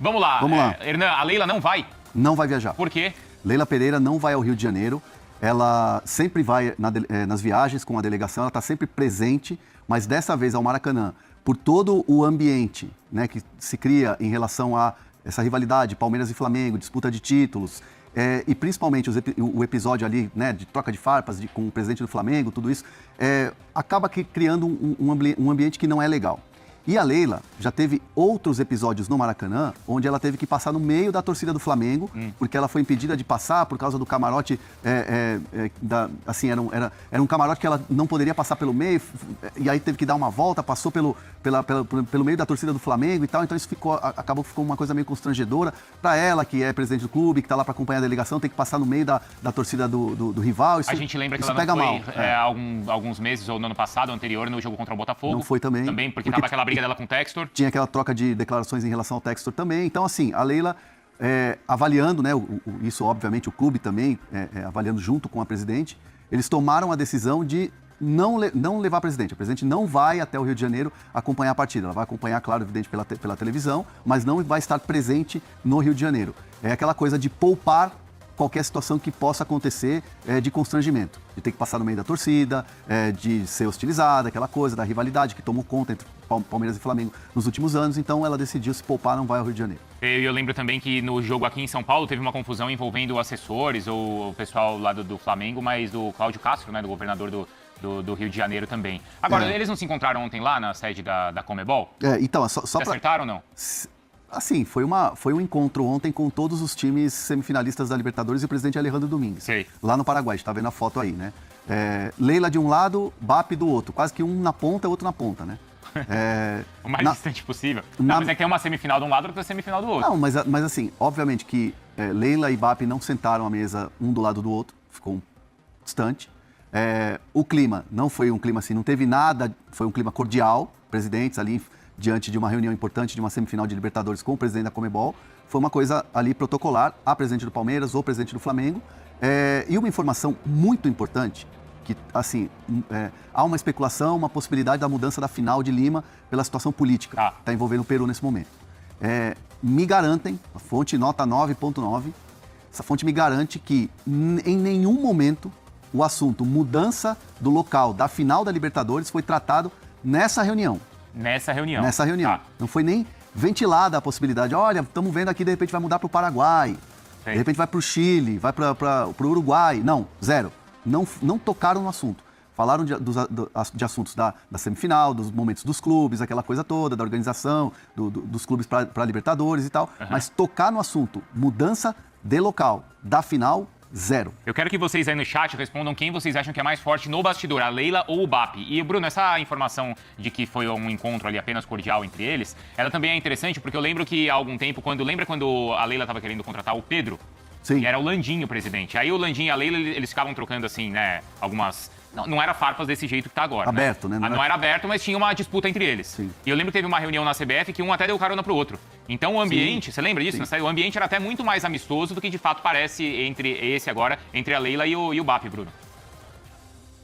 Vamos lá. Vamos lá. Hernan, a Leila não vai? Não vai viajar. Por quê? Leila Pereira não vai ao Rio de Janeiro. Ela sempre vai nas viagens com a delegação, ela está sempre presente, mas dessa vez ao Maracanã, por todo o ambiente, né, que se cria em relação a essa rivalidade, Palmeiras e Flamengo, disputa de títulos, e principalmente o episódio ali, né, de troca de farpas com o presidente do Flamengo, tudo isso, acaba criando um ambiente que não é legal. E a Leila já teve outros episódios no Maracanã, onde ela teve que passar no meio da torcida do Flamengo, porque ela foi impedida de passar por causa do camarote, assim, era um camarote que ela não poderia passar pelo meio, e aí teve que dar uma volta, passou pelo meio da torcida do Flamengo e tal, então isso acabou uma coisa meio constrangedora para ela, que é presidente do clube, que está lá para acompanhar a delegação, tem que passar no meio da torcida do rival. A gente lembra que ela não foi alguns meses, ou no ano passado, anterior, no jogo contra o Botafogo. Não foi também. Também, porque tava aquela briga dela com o Textor. Tinha aquela troca de declarações em relação ao Textor também. Então, assim, a Leila, avaliando, né, isso obviamente o clube também, avaliando junto com a presidente, eles tomaram a decisão de não levar a presidente. A presidente não vai até o Rio de Janeiro acompanhar a partida. Ela vai acompanhar, claro, evidente, pela televisão, mas não vai estar presente no Rio de Janeiro. É aquela coisa de poupar qualquer situação que possa acontecer de constrangimento, de ter que passar no meio da torcida, de ser hostilizada, aquela coisa da rivalidade que tomou conta entre Palmeiras e Flamengo nos últimos anos, então ela decidiu se poupar, não vai ao Rio de Janeiro. Eu lembro também que no jogo aqui em São Paulo teve uma confusão envolvendo assessores ou o pessoal lá do Flamengo, mas do Cláudio Castro, né, do governador do Rio de Janeiro também. Agora, eles não se encontraram ontem lá na sede da Conmebol? Então, só para... acertaram ou não? Assim, foi um encontro ontem com todos os times semifinalistas da Libertadores e o presidente Alejandro Domingues. Sei. Lá no Paraguai, a gente tá vendo a foto aí, né? Leila de um lado, BAP do outro. Quase que um na ponta e outro na ponta, né? O mais distante possível. Não, mas é que tem uma semifinal de um lado e outra semifinal do outro. Não, mas assim, obviamente que Leila e BAP não sentaram à mesa um do lado do outro. Ficou distante. O clima não foi um clima assim, não teve nada, foi um clima cordial. Presidentes ali diante de uma reunião importante de uma semifinal de Libertadores com o presidente da Conmebol. Foi uma coisa ali protocolar, a presidente do Palmeiras ou presidente do Flamengo. E uma informação muito importante, que assim, há uma especulação, uma possibilidade da mudança da final de Lima pela situação política que está envolvendo o Peru nesse momento. Me garantem, a fonte nota 9.9, essa fonte me garante que em nenhum momento o assunto mudança do local da final da Libertadores foi tratado nessa reunião. Nessa reunião. Não foi nem ventilada a possibilidade. Olha, estamos vendo aqui, de repente vai mudar para o Paraguai. Sim. De repente vai para o Chile, vai para o Uruguai. Não, zero. Não tocaram no assunto. Falaram de assuntos da semifinal, dos momentos dos clubes, aquela coisa toda, da organização, dos clubes para Libertadores e tal. Uhum. Mas tocar no assunto, mudança de local da final, zero. Eu quero que vocês aí no chat respondam quem vocês acham que é mais forte no bastidor, a Leila ou o BAP. E, Bruno, essa informação de que foi um encontro ali apenas cordial entre eles, ela também é interessante porque eu lembro que há algum tempo, quando a Leila estava querendo contratar o Pedro, sim, que era o Landinho o presidente. Aí o Landinho e a Leila, eles ficavam trocando assim, né, algumas... Não era farpas desse jeito que tá agora. Aberto, né? Não era aberto, mas tinha uma disputa entre eles. Sim. E eu lembro que teve uma reunião na CBF que um até deu carona pro outro. Então o ambiente, você lembra disso? O ambiente era até muito mais amistoso do que de fato parece entre a Leila e o BAP, Bruno.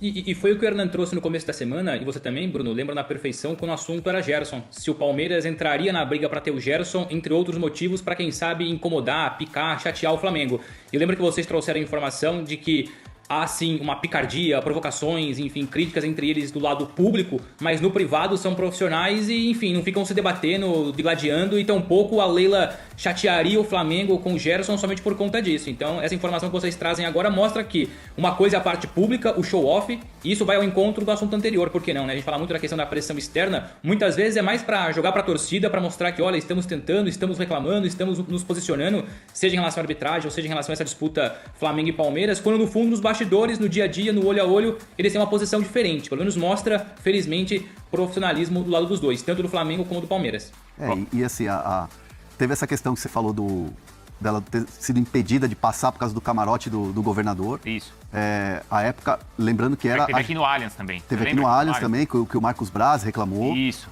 E foi o que o Hernan trouxe no começo da semana, e você também, Bruno, lembra na perfeição quando o assunto era Gerson. Se o Palmeiras entraria na briga para ter o Gerson, entre outros motivos, para quem sabe incomodar, picar, chatear o Flamengo. E lembra que vocês trouxeram a informação de que há sim uma picardia, provocações, enfim, críticas entre eles do lado público, mas no privado são profissionais e, enfim, não ficam se debatendo, digladiando, e tampouco a Leila chatearia o Flamengo com o Gerson somente por conta disso. Então, essa informação que vocês trazem agora mostra que uma coisa é a parte pública, o show-off, e isso vai ao encontro do assunto anterior, por que não, né? A gente fala muito da questão da pressão externa, muitas vezes é mais para jogar para a torcida, para mostrar que, olha, estamos tentando, estamos reclamando, estamos nos posicionando, seja em relação à arbitragem ou seja em relação a essa disputa Flamengo e Palmeiras, quando no fundo, nos bastidores, no dia a dia, no olho a olho, eles têm uma posição diferente. Pelo menos mostra, felizmente, profissionalismo do lado dos dois, tanto do Flamengo como do Palmeiras. E assim, teve essa questão que você falou dela ter sido impedida de passar por causa do camarote do governador. Isso. A época, lembrando que era... Teve aqui no Allianz também. Teve aqui no Allianz também, que o Marcos Braz reclamou. Isso.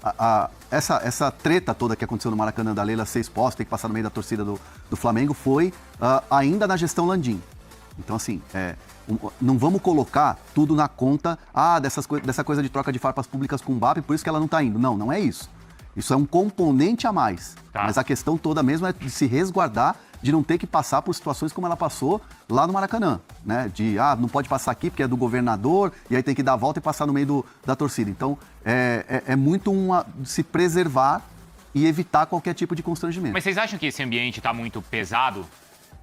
Essa treta toda que aconteceu no Maracanã da Leila ser exposta, ter que passar no meio da torcida do Flamengo, foi ainda na gestão Landim. Então, assim, não vamos colocar tudo na conta dessa coisa de troca de farpas públicas com o BAP, por isso que ela não está indo. Não é isso. Isso é um componente a mais. Tá. Mas a questão toda mesmo é de se resguardar, de não ter que passar por situações como ela passou lá no Maracanã, né? De, não pode passar aqui porque é do governador, e aí tem que dar a volta e passar no meio da torcida. Então, é muito se preservar e evitar qualquer tipo de constrangimento. Mas vocês acham que esse ambiente está muito pesado?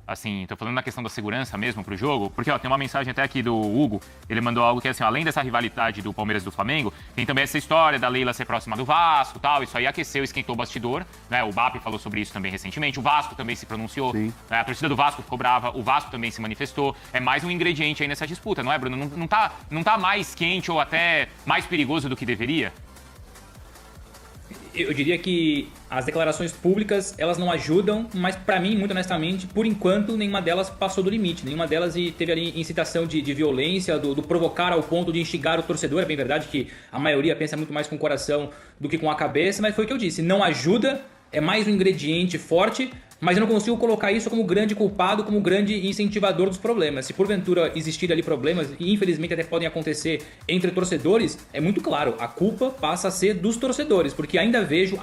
Assim, tô falando na questão da segurança mesmo pro jogo, porque ó, tem uma mensagem até aqui do Hugo, ele mandou algo que é assim, ó, além dessa rivalidade do Palmeiras e do Flamengo, tem também essa história da Leila ser próxima do Vasco, tal, isso aí aqueceu, esquentou o bastidor, né? O BAP falou sobre isso também recentemente, o Vasco também se pronunciou, né? A torcida do Vasco ficou brava, o Vasco também se manifestou, é mais um ingrediente aí nessa disputa, não é, Bruno? Não tá mais quente ou até mais perigoso do que deveria? Eu diria que as declarações públicas, elas não ajudam, mas pra mim, muito honestamente, por enquanto, nenhuma delas passou do limite. Nenhuma delas teve ali incitação de violência, do provocar ao ponto de instigar o torcedor. É bem verdade que a maioria pensa muito mais com o coração do que com a cabeça, mas foi o que eu disse. Não ajuda, é mais um ingrediente forte, mas eu não consigo colocar isso como grande culpado, como grande incentivador dos problemas. Se porventura existir ali problemas, e infelizmente até podem acontecer entre torcedores, é muito claro, a culpa passa a ser dos torcedores, porque ainda vejo,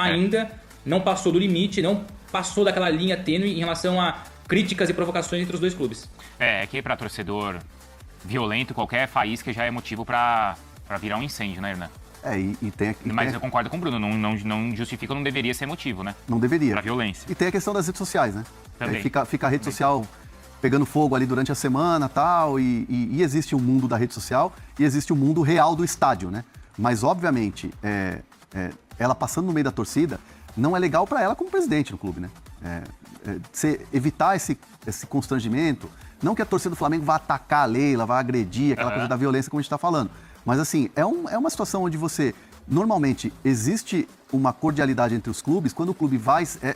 não passou do limite, não passou daquela linha tênue em relação a críticas e provocações entre os dois clubes. É que pra torcedor violento, qualquer faísca já é motivo pra virar um incêndio, né, Hernan? Mas eu concordo com o Bruno, não justifica, não deveria ser motivo, né? Não deveria. Pra violência. E tem a questão das redes sociais, né? Também. Fica a rede social pegando fogo ali durante a semana tal, e existe o mundo da rede social e existe o mundo real do estádio, né? Mas, obviamente, ela passando no meio da torcida não é legal para ela como presidente do clube, né? Evitar esse constrangimento, não que a torcida do Flamengo vá atacar a Leila, vá agredir, aquela coisa da violência como a gente está falando. Mas, assim, é uma situação onde normalmente, existe uma cordialidade entre os clubes. Quando o clube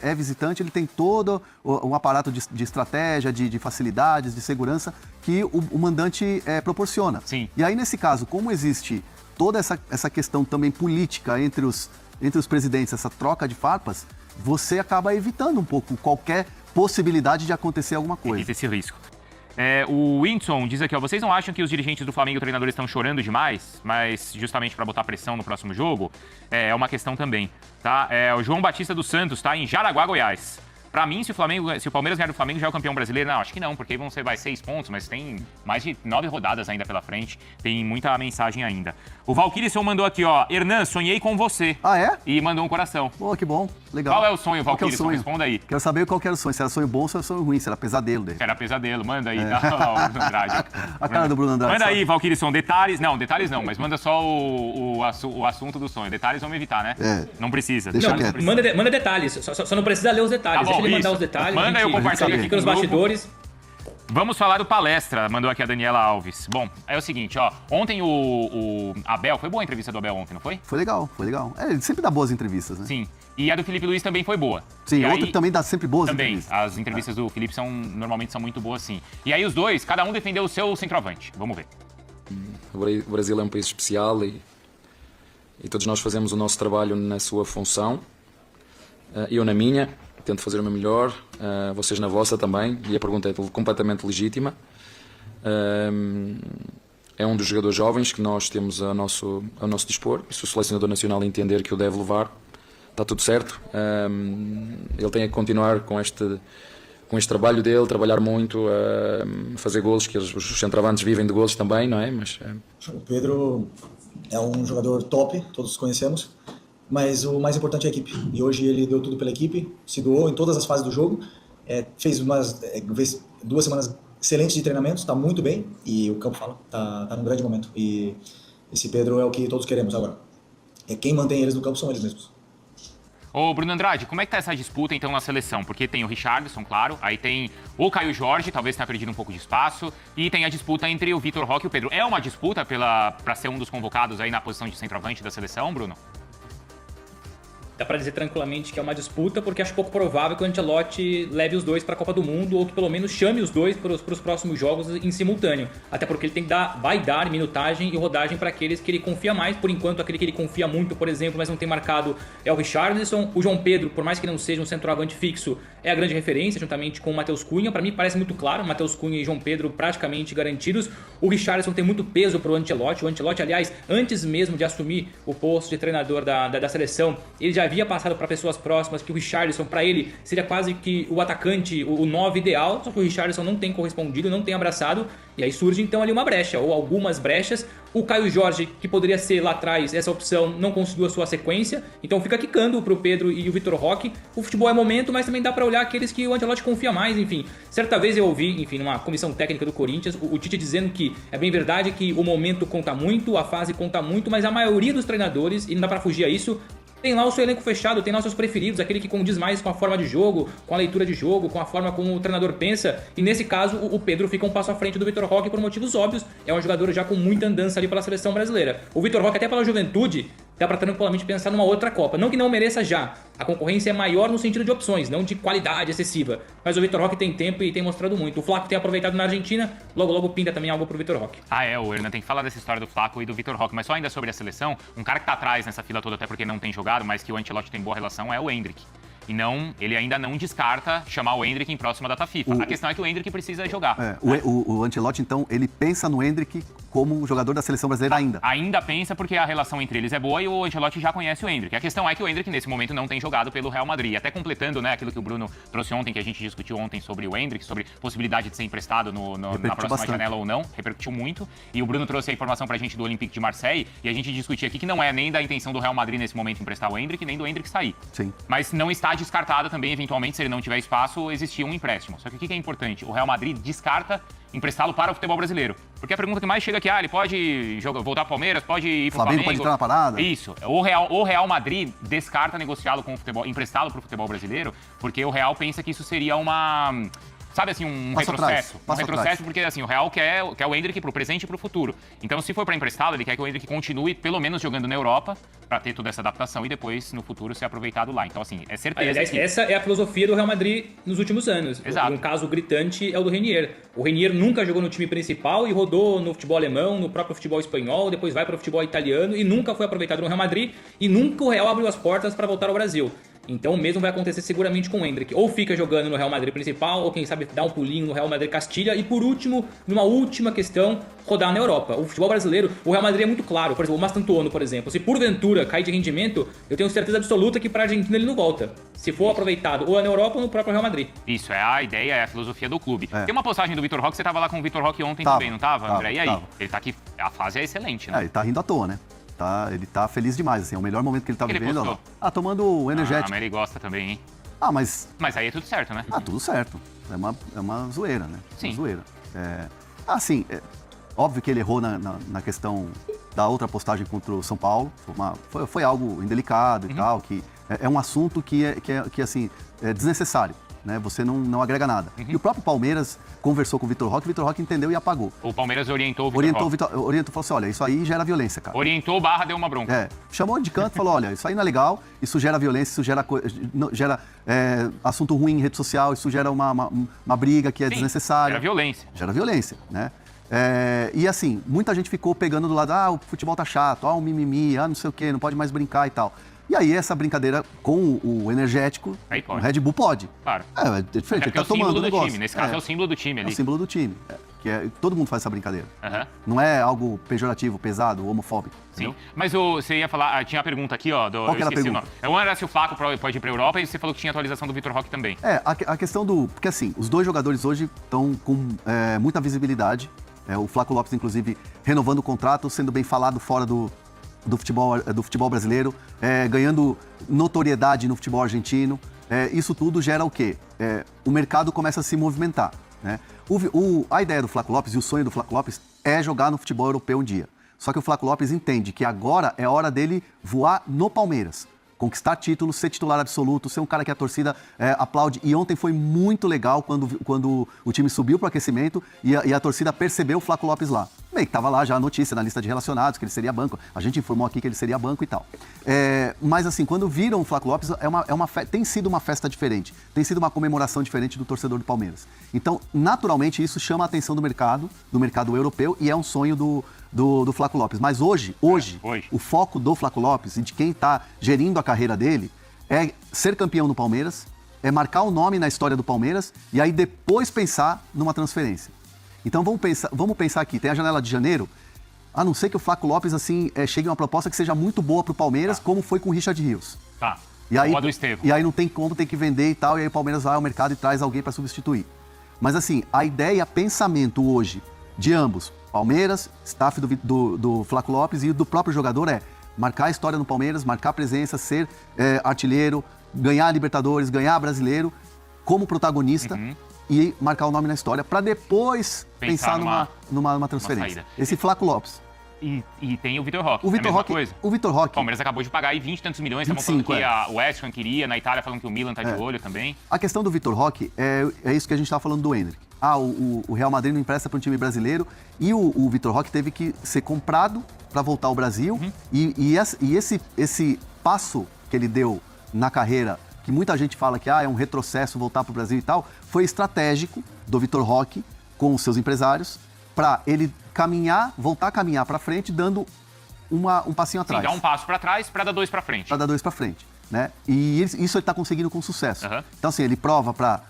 é visitante, ele tem todo um aparato de estratégia, de facilidades, de segurança que o mandante proporciona. Sim. E aí, nesse caso, como existe toda essa questão também política entre os presidentes, essa troca de farpas, você acaba evitando um pouco qualquer possibilidade de acontecer alguma coisa. Evita esse risco. O Whindersson diz aqui, ó, vocês não acham que os dirigentes do Flamengo e o treinador estão chorando demais? Mas justamente para botar pressão no próximo jogo, é uma questão também, tá? O João Batista dos Santos tá em Jaraguá, Goiás. Pra mim, se o Palmeiras ganhar do Flamengo, já é o campeão brasileiro. Não, acho que não, porque aí vai 6 pontos, mas tem mais de 9 rodadas ainda pela frente. Tem muita mensagem ainda. O Valkyrisson mandou aqui, ó, Hernan, sonhei com você. Ah, é? E mandou um coração. Pô, que bom, legal. Qual é o sonho, Valkyrisson? Responda aí. Quero saber qual que era o sonho, se era sonho bom ou se era sonho ruim, se era pesadelo dele. Era pesadelo, manda aí. Não, Bruno Andrade. A cara do Bruno Andrade. Manda aí, Valkyrisson, detalhes não, mas manda só o assunto do sonho. Detalhes vamos evitar, né? Não precisa. Deixa quieto. Manda detalhes, só não precisa ler os detalhes. Tá bom, deixa ele mandar isso. os detalhes. Manda, eu compartilho aqui fica nos bastidores. Vamos falar do Palestra, mandou aqui a Daniela Alves. Bom, é o seguinte, ó. Ontem o Abel, foi boa a entrevista do Abel ontem, não foi? Foi legal. Ele sempre dá boas entrevistas, né? Sim. E a do Felipe Luiz também foi boa. Sim, e outro aí, também dá sempre boas também, entrevistas. as entrevistas do Felipe normalmente são muito boas, sim. E aí os dois, cada um defendeu o seu centroavante. Vamos ver. O Brasil é um país especial e todos nós fazemos o nosso trabalho na sua função. Eu na minha, tento fazer o meu melhor, vocês na vossa também, e a pergunta é completamente legítima. É um dos jogadores jovens que nós temos ao nosso dispor, e se o selecionador nacional entender que o deve levar, está tudo certo. Ele tem que continuar com este trabalho dele, trabalhar muito, fazer golos, que os centroavantes vivem de golos também, não é? Mas, O Pedro é um jogador top, todos conhecemos, mas o mais importante é a equipe. E hoje ele deu tudo pela equipe, se doou em todas as fases do jogo, fez 2 semanas excelentes de treinamentos, está muito bem, e o campo fala, está num grande momento. E esse Pedro é o que todos queremos agora. Quem mantém eles no campo são eles mesmos. Ô, Bruno Andrade, como é que tá essa disputa, então, na seleção? Porque tem o Richarlison, claro, aí tem o Caio Jorge, talvez tenha perdido um pouco de espaço, e tem a disputa entre o Vitor Roque e o Pedro. É uma disputa pra ser um dos convocados aí na posição de centroavante da seleção, Bruno? Dá pra dizer tranquilamente que é uma disputa, porque acho pouco provável que o Ancelotti leve os dois para a Copa do Mundo, ou que pelo menos chame os dois para os próximos jogos em simultâneo. Até porque ele vai dar minutagem e rodagem para aqueles que ele confia mais. Por enquanto, aquele que ele confia muito, por exemplo, mas não tem marcado, é o Richarlison. O João Pedro, por mais que não seja um centroavante fixo, é a grande referência, juntamente com o Matheus Cunha. Para mim parece muito claro, Matheus Cunha e João Pedro praticamente garantidos. O Richarlison tem muito peso para o Ancelotti. O Ancelotti, aliás, antes mesmo de assumir o posto de treinador da seleção, ele já havia passado para pessoas próximas que o Richarlison, para ele, seria quase que o atacante, o 9 ideal, só que o Richarlison não tem correspondido, não tem abraçado, e aí surge então ali uma brecha, ou algumas brechas. O Caio Jorge, que poderia ser lá atrás essa opção, não conseguiu a sua sequência, então fica quicando pro Pedro e o Vitor Roque. O futebol é momento, mas também dá para olhar aqueles que o Ancelotti confia mais, enfim. Certa vez eu ouvi, enfim, numa comissão técnica do Corinthians, o Tite dizendo que é bem verdade que o momento conta muito, a fase conta muito, mas a maioria dos treinadores, e não dá para fugir a isso, tem lá o seu elenco fechado, tem lá os seus preferidos, aquele que condiz mais com a forma de jogo, com a leitura de jogo, com a forma como o treinador pensa. E nesse caso, o Pedro fica um passo à frente do Vitor Roque por motivos óbvios. É um jogador já com muita andança ali pela seleção brasileira. O Vitor Roque, até pela juventude, dá pra tranquilamente pensar numa outra Copa. Não que não mereça já. A concorrência é maior no sentido de opções, não de qualidade excessiva. Mas o Vitor Roque tem tempo e tem mostrado muito. O Flaco tem aproveitado na Argentina, logo pinta também algo pro Vitor Roque. O Hernan tem que falar dessa história do Flaco e do Vitor Roque. Mas só ainda sobre a seleção, um cara que tá atrás nessa fila toda, até porque não tem jogado, mas que o Ancelotti tem boa relação, é o Endrick. E ele ainda não descarta chamar o Endrick em próxima data FIFA. A questão é que o Endrick precisa jogar. O Ancelotti, então, ele pensa no Endrick como jogador da seleção brasileira ainda. Ainda pensa porque a relação entre eles é boa e o Ancelotti já conhece o Endrick. A questão é que o Endrick, nesse momento, não tem jogado pelo Real Madrid. Até completando, né, aquilo que o Bruno trouxe ontem, que a gente discutiu ontem sobre o Endrick, sobre possibilidade de ser emprestado na próxima janela ou não. Repercutiu muito. E o Bruno trouxe a informação pra gente do Olympique de Marseille. E a gente discutiu aqui que não é nem da intenção do Real Madrid nesse momento emprestar o Endrick, nem do Endrick sair. Sim. Mas não está descartada também, eventualmente, se ele não tiver espaço, existir um empréstimo. Só que o que é importante? O Real Madrid descarta emprestá-lo para o futebol brasileiro. Porque a pergunta que mais chega aqui, ele pode voltar para o Palmeiras, pode ir para o Flamengo. Pode entrar na parada? Isso. O Real Madrid descarta negociá-lo com o futebol, emprestá-lo para o futebol brasileiro, porque o Real pensa que isso seria sabe assim, um retrocesso. Um retrocesso porque assim, o Real quer o Endrick pro presente e pro futuro. Então, se for para emprestá-lo, ele quer que o Endrick continue, pelo menos, jogando na Europa, para ter toda essa adaptação e depois, no futuro, ser aproveitado lá. Então, assim, é certeza. Aliás, essa é a filosofia do Real Madrid nos últimos anos. Exato. Um caso gritante é o do Renier. O Renier nunca jogou no time principal e rodou no futebol alemão, no próprio futebol espanhol, depois vai para o futebol italiano e nunca foi aproveitado no Real Madrid e nunca o Real abriu as portas para voltar ao Brasil. Então o mesmo vai acontecer seguramente com o Endrick. Ou fica jogando no Real Madrid principal, ou quem sabe dá um pulinho no Real Madrid Castilha. E por último, numa última questão, rodar na Europa. O futebol brasileiro, o Real Madrid é muito claro. Por exemplo, o Mastantuono, por exemplo. Se porventura cair de rendimento, eu tenho certeza absoluta que para a Argentina ele não volta. Se for aproveitado ou na Europa ou no próprio Real Madrid. Isso, é a ideia, é a filosofia do clube. Tem uma postagem do Vitor Roque, você tava lá com o Vitor Roque ontem também, não tava, André? E aí? Ele tá aqui, a fase é excelente, né? Ele tá rindo à toa, né? Ele tá feliz demais, assim, é o melhor momento que ele tá vivendo. Tomando o energético. Mas ele gosta também, hein? Mas aí é tudo certo, né? Tudo certo. É uma zoeira, né? Sim. Uma zoeira. Óbvio que ele errou na questão da outra postagem contra o São Paulo. Foi algo indelicado e tal, que é um assunto que assim, é desnecessário. Né? Você não agrega nada. E o próprio Palmeiras conversou com o Vitor Roque entendeu e apagou. O Palmeiras orientou o Vitor Roque. Orientou, falou assim, olha, isso aí gera violência, cara. Orientou, deu uma bronca. Chamou de canto e falou, olha, isso aí não é legal, isso gera violência, isso gera assunto ruim em rede social, isso gera uma briga que é desnecessária. Gera violência, né? E assim, muita gente ficou pegando do lado, o futebol tá chato, o mimimi, não sei o quê, não pode mais brincar e tal. E aí, essa brincadeira com o energético, o Red Bull pode. Claro. É diferente, ele tá é o símbolo tomando o negócio. Time. Nesse caso, é o símbolo do time ali. É o símbolo do time. Todo mundo faz essa brincadeira. Não é algo pejorativo, pesado, homofóbico. Sim. Entendeu? Mas você ia falar, tinha a pergunta aqui, ó. Qual que era a pergunta? Uma era se o Flaco pode ir pra Europa e você falou que tinha atualização do Vitor Roque também. A questão Porque assim, os dois jogadores hoje estão com muita visibilidade. O Flaco Lopes, inclusive, renovando o contrato, sendo bem falado fora do futebol brasileiro, ganhando notoriedade no futebol argentino. Isso tudo gera o quê? O mercado começa a se movimentar. Né? A ideia do Flaco Lopes e o sonho do Flaco Lopes é jogar no futebol europeu um dia. Só que o Flaco Lopes entende que agora é hora dele voar no Palmeiras. Conquistar títulos, ser titular absoluto, ser um cara que a torcida aplaude. E ontem foi muito legal quando o time subiu para o aquecimento e a torcida percebeu o Flaco Lopes lá. Bem, que estava lá já a notícia na lista de relacionados, que ele seria banco. A gente informou aqui que ele seria banco e tal. Mas assim, quando viram o Flaco Lopes, tem sido uma festa diferente. Tem sido uma comemoração diferente do torcedor do Palmeiras. Então, naturalmente, isso chama a atenção do mercado europeu e é um sonho do Flaco Lopes. Mas hoje, o foco do Flaco Lopes e de quem está gerindo a carreira dele é ser campeão no Palmeiras, é marcar o nome na história do Palmeiras e aí depois pensar numa transferência. Então vamos pensar aqui, tem a janela de janeiro, a não ser que o Flaco Lopes assim, chegue a uma proposta que seja muito boa para o Palmeiras, como foi com o Richard Rios. Ou a do Estevão. E aí não tem como, tem que vender e tal, e aí o Palmeiras vai ao mercado e traz alguém para substituir. Mas assim, a ideia, pensamento hoje de ambos, Palmeiras, staff do Flaco Lopes e do próprio jogador é marcar a história no Palmeiras, marcar a presença, ser artilheiro, ganhar a Libertadores, ganhar brasileiro como protagonista e marcar o nome na história para depois pensar numa transferência. Esse Flaco Lopes. E tem o Vitor Roque. O Vitor Roque. Coisa. O Vitor Roque. O Palmeiras acabou de pagar aí 20 e tantos milhões. Estavam falando que o West Ham queria, na Itália falando que o Milan tá de olho também. A questão do Vitor Roque é isso que a gente estava falando do Endrick. O Real Madrid não empresta para um time brasileiro e o Vitor Roque teve que ser comprado para voltar ao Brasil. E esse passo que ele deu na carreira, que muita gente fala que é um retrocesso voltar para o Brasil e tal, foi estratégico do Vitor Roque com os seus empresários para ele voltar a caminhar para frente, dando um passinho atrás. Sim, dar um passo para trás para dar 2 para frente. Para dar 2 para frente, né? E isso ele está conseguindo com sucesso. Então, assim, ele prova para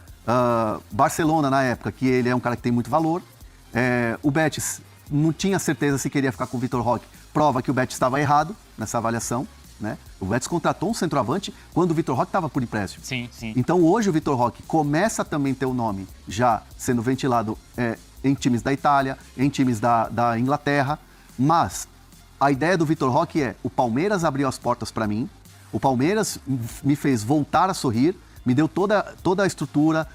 Barcelona, na época, que ele é um cara que tem muito valor. O Betis não tinha certeza se queria ficar com o Vitor Roque. Prova que o Betis estava errado nessa avaliação, né? O Betis contratou um centroavante quando o Vitor Roque estava por empréstimo. Sim. Então, hoje, o Vitor Roque começa a também ter o nome já sendo ventilado em times da Itália, em times da Inglaterra, mas a ideia do Vitor Roque o Palmeiras abriu as portas para mim, o Palmeiras me fez voltar a sorrir, me deu toda a estrutura,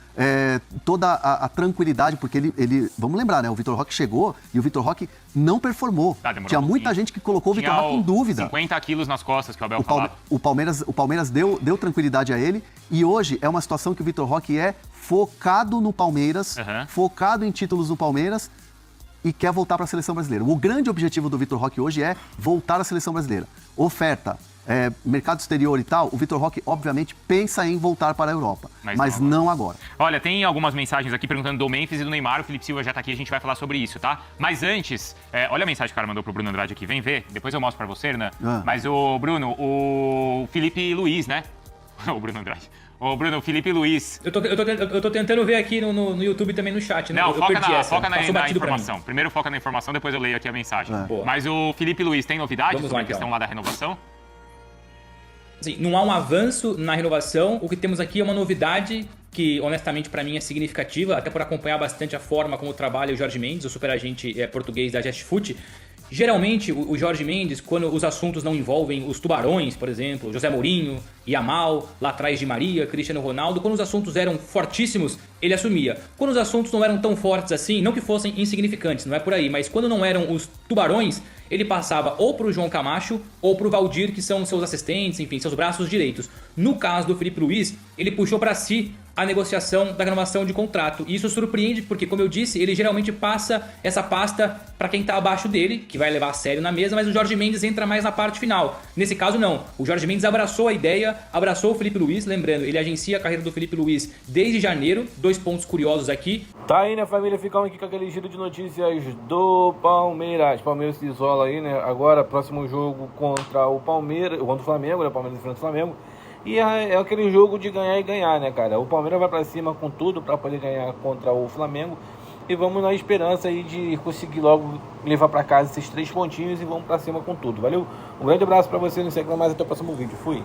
toda a tranquilidade, porque ele vamos lembrar, né? O Vitor Roque chegou e o Vitor Roque não performou. Tinha muita gente que colocou o Vitor Roque em dúvida. 50 quilos nas costas, que o Abel falava. O Palmeiras deu tranquilidade a ele e hoje é uma situação que o Vitor Roque focado no Palmeiras, focado em títulos no Palmeiras e quer voltar para a seleção brasileira. O grande objetivo do Vitor Roque hoje é voltar à seleção brasileira. Oferta, mercado exterior e tal, o Vitor Roque, obviamente, pensa em voltar para a Europa, mas não agora. Olha, tem algumas mensagens aqui perguntando do Memphis e do Neymar, o Felipe Silva já tá aqui, a gente vai falar sobre isso, tá? Mas antes, olha a mensagem que o cara mandou pro Bruno Andrade aqui, vem ver, depois eu mostro pra você, Hernan. Mas o Bruno, o Felipe Luiz, né? O Bruno Andrade. Ô, Bruno, Felipe Luiz. Eu tô tentando ver aqui no YouTube também no chat, né? Não, foca na informação. Primeiro foca na informação, depois eu leio aqui a mensagem. Mas o Felipe Luiz tem novidade sobre a questão lá da renovação? Assim, não há um avanço na renovação. O que temos aqui é uma novidade que, honestamente, para mim é significativa, até por acompanhar bastante a forma como trabalha o Jorge Mendes, o superagente português da Gestfoot. Geralmente, o Jorge Mendes, quando os assuntos não envolvem os tubarões, por exemplo, José Mourinho, Yamal, lá atrás de Maria, Cristiano Ronaldo, quando os assuntos eram fortíssimos, ele assumia. Quando os assuntos não eram tão fortes assim, não que fossem insignificantes, não é por aí, mas quando não eram os tubarões, ele passava ou pro João Camacho ou pro Valdir, que são seus assistentes, enfim, seus braços direitos. No caso do Felipe Luiz, ele puxou para si a negociação da renovação de contrato. E isso surpreende porque, como eu disse, ele geralmente passa essa pasta para quem está abaixo dele, que vai levar a sério na mesa, mas o Jorge Mendes entra mais na parte final. Nesse caso, não. O Jorge Mendes abraçou a ideia, abraçou o Felipe Luiz, lembrando, ele agencia a carreira do Felipe Luiz desde janeiro. 2 pontos curiosos aqui. Tá aí, né, família? Ficamos aqui com aquele giro de notícias do Palmeiras. Palmeiras se isola aí, né? Agora, próximo jogo contra o Palmeiras, contra o Flamengo, né? O Palmeiras enfrenta o Flamengo. E é aquele jogo de ganhar e ganhar, né, cara? O Palmeiras vai pra cima com tudo pra poder ganhar contra o Flamengo. E vamos na esperança aí de conseguir logo levar pra casa esses 3 pontinhos e vamos pra cima com tudo, valeu? Um grande abraço pra você, não sei o que mais, até o próximo vídeo. Fui!